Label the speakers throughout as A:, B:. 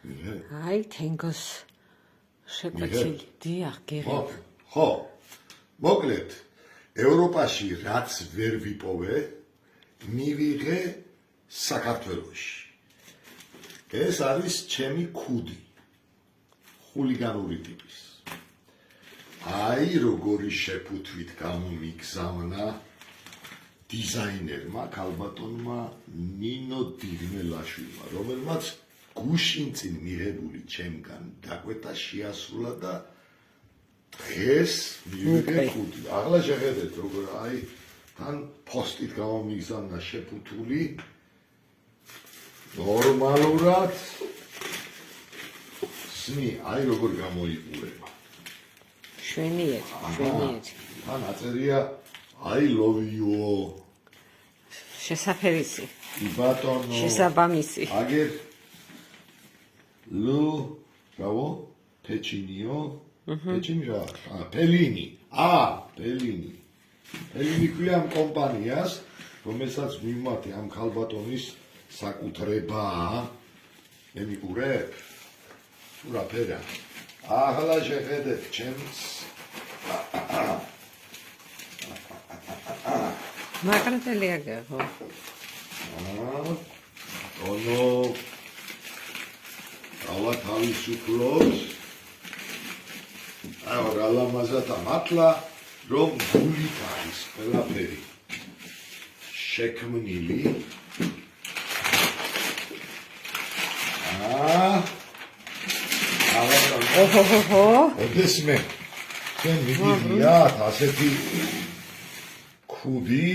A: აი თენგოს შეკვეცილი დიახ გიღებ
B: ხო მოკლედ ევროპაში რაც ვერ ვიპოვე მივიღე საქართველოში ეს არის ჩემი ქუდი ხულიგანური ტიპის აი როგორი შეფუთვით გამომიგზავნა დიზაინერმა ქალბატონმა ნინო დირმელაშვილმა რომელმაც გუშინ წინ მიღებული ჩემგან დაკვეთა შეასრულა და დღეს მივიღე ქუდი ახლა შეხედეთ როგორ აი თან პოსტით გამომიგზავნა შეფუთული ნორმალურად სმი აი როგორ გამოიყურება
A: შვენიერი
B: თან აწერია I love you
A: შესაფერისი
B: ბატონო
A: შესაბამისი
B: აგერ ლუ რავო პეჩინიო პეჩინი რა პელინი პელინი ქვია ამ კომპანიას რომელსაც მიმართე ამ ქალბატონის საკუთრებაა მე მიყურებ რა ფერა ახლა შეხედეთ ჩემს
A: მაგრატელია გახო
B: ონო ალა თავისუფლოს აუ რა ლამაზათა მართლა რომ გულით არის ყველაფერი შექმნილი
A: ოჰოჰო
B: ოდესმე ჩვენ მიგიღიათ ასეთი ქუდი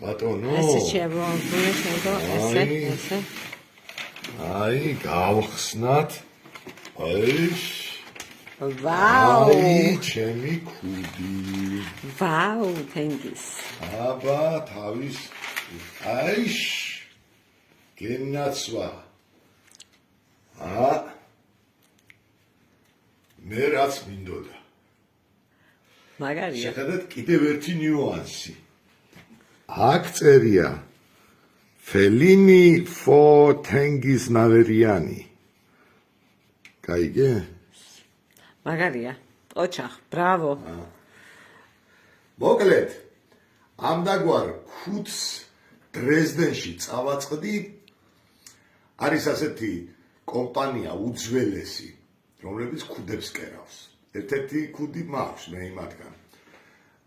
B: ბატონო
A: ესე შეგვიძლია ესე
B: აი გავხსნათ აი
A: ვაუ
B: ჩემი ქუდი
A: ვაუ თენგის
B: აბა თავის აი გენაცვა მე რაც მინდოდა
A: მაგარია
B: შეხედეთ კიდევ ერთი ნიუანსი აქ წერია Fellini for Tengiz Naveriani გაიგე
A: მაგარია ოჩახ ბრავო
B: მოკლედ ამდაგვარ ქუდს დრეზდენში წავაწყდი არის ასეთი კომპანია უძველესი რომლებიც ქუდებს კერავს ერთ-ერთი ქუდი მაქვს მე იმათგან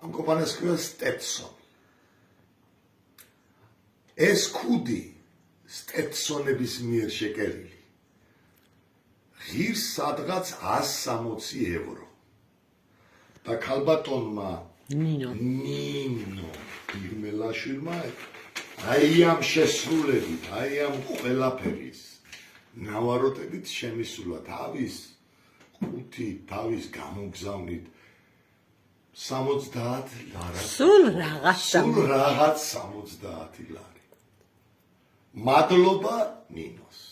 B: ამ კომპანიას ქვია Stetson ეს ქუდი Stetsonების მიერ შეკერილი ღირს სადღაც 160 евро და ქალბატონმა ნინო დირმელაშვილმა აი ამ შესრულებით აი ამ ყველაფერის ნავაროტებით შემისულა თავის ხუთი თავის გამოგზავნით 70 ლარი
A: სულ რაღაც
B: 70 ლარი მადლობა ნინოს